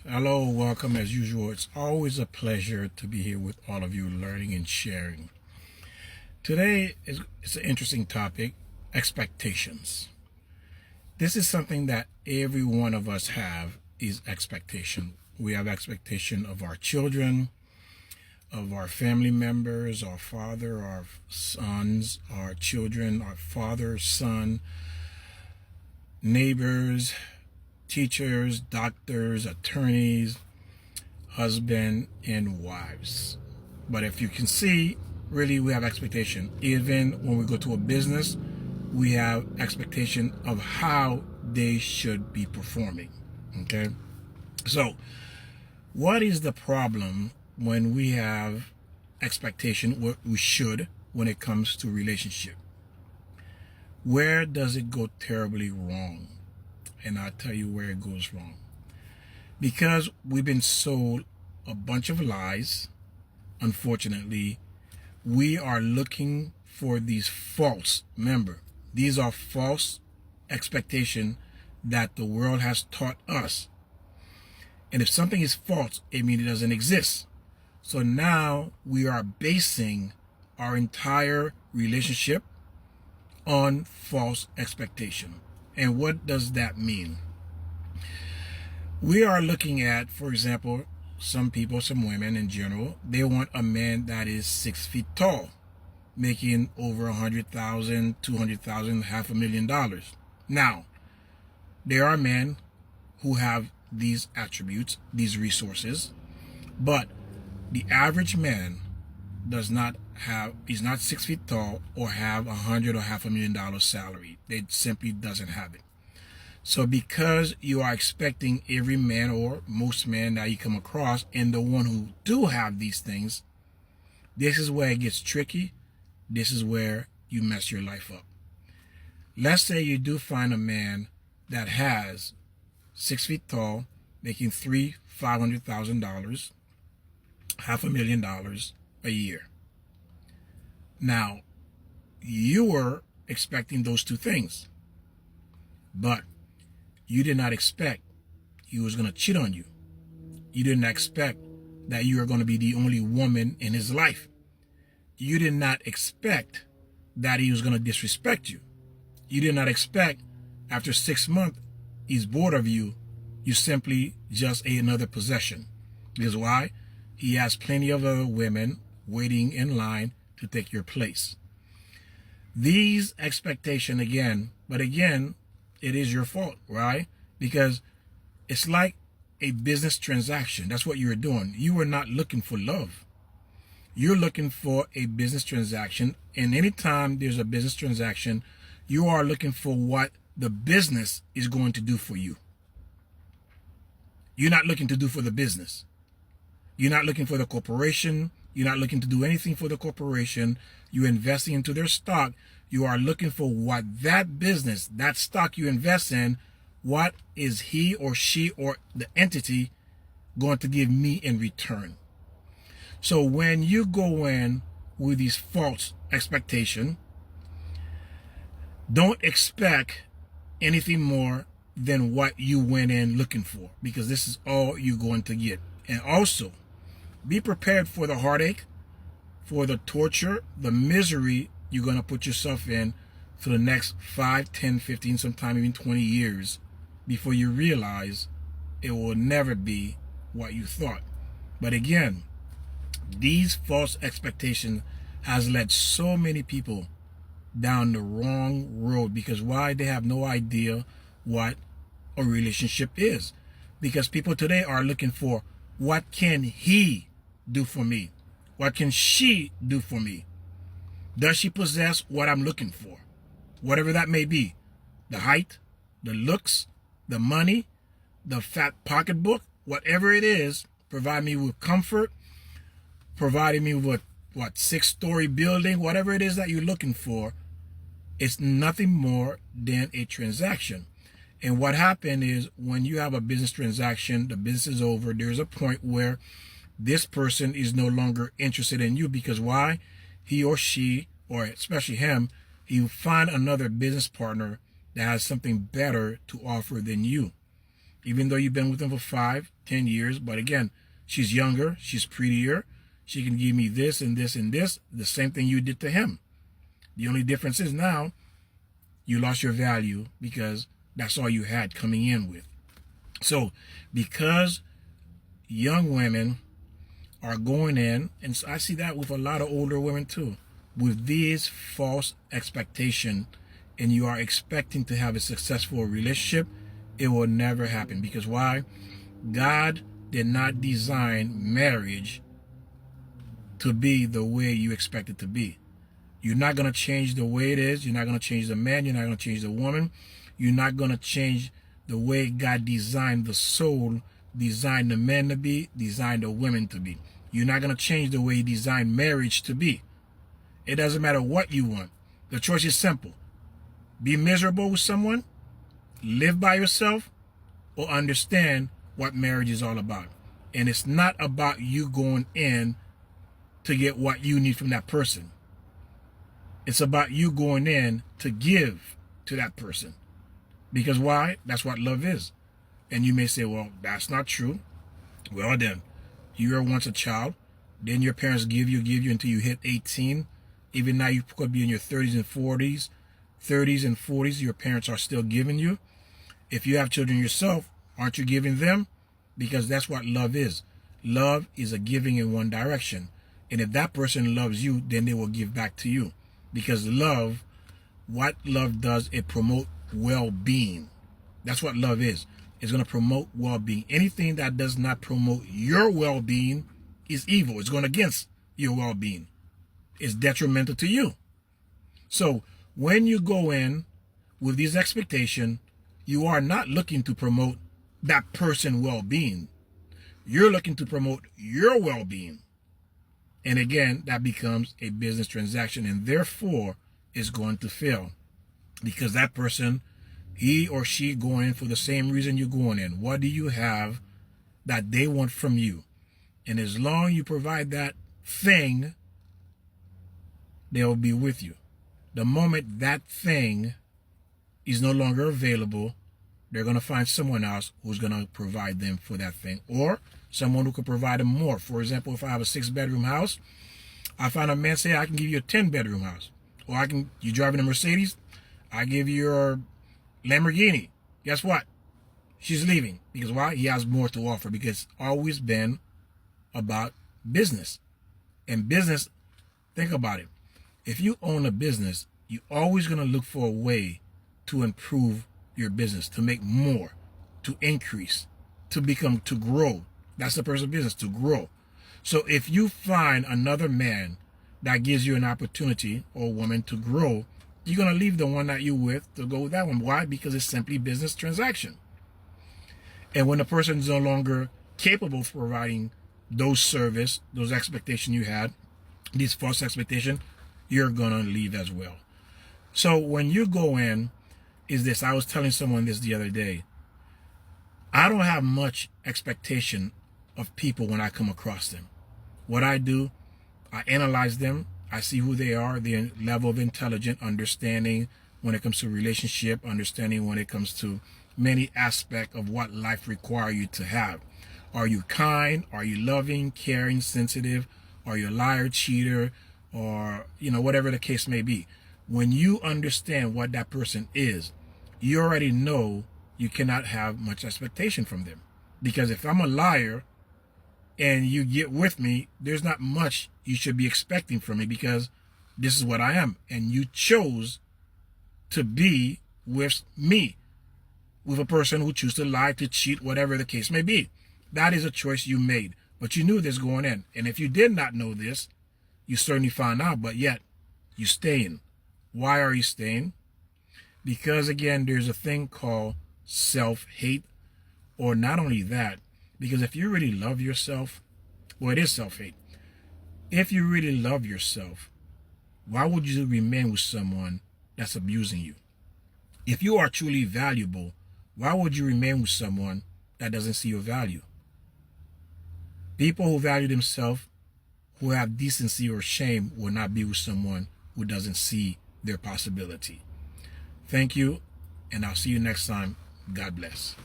Hello, welcome as usual. It's always a pleasure to be here with all of you learning and sharing. Today is an interesting topic, expectations. This is something that every one of us have is expectation. We have expectation of our children, of our family members, our father, our sons, our children, our father, son, neighbors, teachers, doctors, attorneys, husband, and wives. But if you can see, really we have expectation. Even when we go to a business, we have expectation of how they should be performing. Okay? So, what is the problem when we have expectation, what we should, when it comes to relationship? Where does it go terribly wrong? And I'll tell you where it goes wrong. Because we've been sold a bunch of lies, unfortunately, we are looking for these false, remember, these are false expectations that the world has taught us. And if something is false, it means it doesn't exist. So now we are basing our entire relationship on false expectation. And what does that mean? We are looking at, for example, some people, some women in general, they want a man that is 6 feet tall, making over $100,000, $200,000, $500,000. Now, there are men who have these attributes, these resources, but the average man is not 6 feet tall or have $100,000 or $500,000 salary. It simply doesn't have it. So because you are expecting every man or most men that you come across and the one who do have these things, this is where it gets tricky. This is where you mess your life up. Let's say you do find a man that has 6 feet tall, making $500,000, $500,000 a year. Now, you were expecting those two things, but you did not expect he was going to cheat on you. You didn't expect that you were going to be the only woman in his life. You did not expect that he was going to disrespect you. You did not expect after 6 months he's bored of you. You simply just another possession. Because why? He has plenty of other women waiting in line to take your place. These expectations again, but again, it is your fault, right? Because it's like a business transaction. That's what you're doing. You are not looking for love. You're looking for a business transaction. And anytime there's a business transaction, you are looking for what the business is going to do for you. You're not looking to do for the business. You're not looking for the corporation. You're not looking to do anything for the corporation. You're investing into their stock. You are looking for what that business, that stock you invest in, what is he or she or the entity going to give me in return? So when you go in with these false expectations, don't expect anything more than what you went in looking for, because this is all you're going to get. And also, be prepared for the heartache, for the torture, the misery you're going to put yourself in for the next 5, 10, 15, sometimes even 20 years before you realize it will never be what you thought. But again, these false expectations has led so many people down the wrong road. Because why? They have no idea what a relationship is. Because people today are looking for, what can he do for me? What can she do for me? Does she possess what I'm looking for? Whatever that may be. The height, the looks, the money, the fat pocketbook, whatever it is, provide me with comfort, providing me with, 6-story building, whatever it is that you're looking for, it's nothing more than a transaction. And what happened is, when you have a business transaction, the business is over, there's a point where this person is no longer interested in you. Because why? He or she, or especially him, you find another business partner that has something better to offer than you. even though you've been with him for 5, 10 years. But again, she's younger, she's prettier, she can give me this and this and this, the same thing you did to him. The only difference is now you lost your value because that's all you had coming in with. So because young women are going in, and I see that with a lot of older women too, with these false expectations, and you are expecting to have a successful relationship, it will never happen. Because why? God did not design marriage to be the way you expect it to be. You're not going to change the way it is. You're not going to change the man. You're not going to change the woman. You're not going to change the way God designed the soul, designed the men to be, designed the women to be. You're not going to change the way He designed marriage to be. It doesn't matter what you want. The choice is simple. Be miserable with someone, live by yourself, or understand what marriage is all about. And it's not about you going in to get what you need from that person. It's about you going in to give to that person. Because why? That's what love is. And you may say, well, that's not true. Well then, you were once a child. Then your parents give you until you hit 18. Even now you could be in your 30s and 40s. 30s and 40s, your parents are still giving you. If you have children yourself, aren't you giving them? Because that's what love is. Love is a giving in one direction. And if that person loves you, then they will give back to you. Because love, what love does, it promotes well-being. That's what love is. It's going to promote well-being. Anything that does not promote your well-being is evil. It's going against your well-being. It's detrimental to you. So when you go in with these expectations, you are not looking to promote that person's well-being. You're looking to promote your well-being. And again, that becomes a business transaction, and therefore is going to fail. Because that person, he or she going in for the same reason you're going in. What do you have that they want from you? And as long as you provide that thing, they'll be with you. The moment that thing is no longer available, they're going to find someone else who's going to provide them for that thing. Or someone who could provide them more. For example, if I have a 6-bedroom house, I find a man say, I can give you a 10-bedroom house. Or you driving a Mercedes, I give you your Lamborghini. Guess what? She's leaving. Because why? He has more to offer. Because it's always been about business. And business, think about it. If you own a business, you're always going to look for a way to improve your business, to make more, to increase, to grow. That's the person's business, to grow. So if you find another man that gives you an opportunity, or woman, to grow, you're going to leave the one that you're with to go with that one. Why? Because it's simply business transaction. And when the person is no longer capable of providing those service, those expectations you had, these false expectations, you're going to leave as well. So when you go in, I was telling someone this the other day. I don't have much expectation of people when I come across them. What I do, I analyze them. I see who they are, their level of intelligence, understanding when it comes to relationship, understanding when it comes to many aspects of what life requires you to have. Are you kind? Are you loving, caring, sensitive? Are you a liar, cheater, or whatever the case may be? When you understand what that person is, you already know you cannot have much expectation from them. Because if I'm a liar and you get with me, there's not much you should be expecting from me, because this is what I am. And you chose to be with me, with a person who chooses to lie, to cheat, whatever the case may be. That is a choice you made. But you knew this going in. And if you did not know this, you certainly found out, but yet you staying. Why are you staying? Because again, there's a thing called self-hate. Or not only that, because if you really love yourself, well, it is self-hate. If you really love yourself, why would you remain with someone that's abusing you? If you are truly valuable, why would you remain with someone that doesn't see your value? People who value themselves, who have decency or shame, will not be with someone who doesn't see their possibility. Thank you, and I'll see you next time. God bless.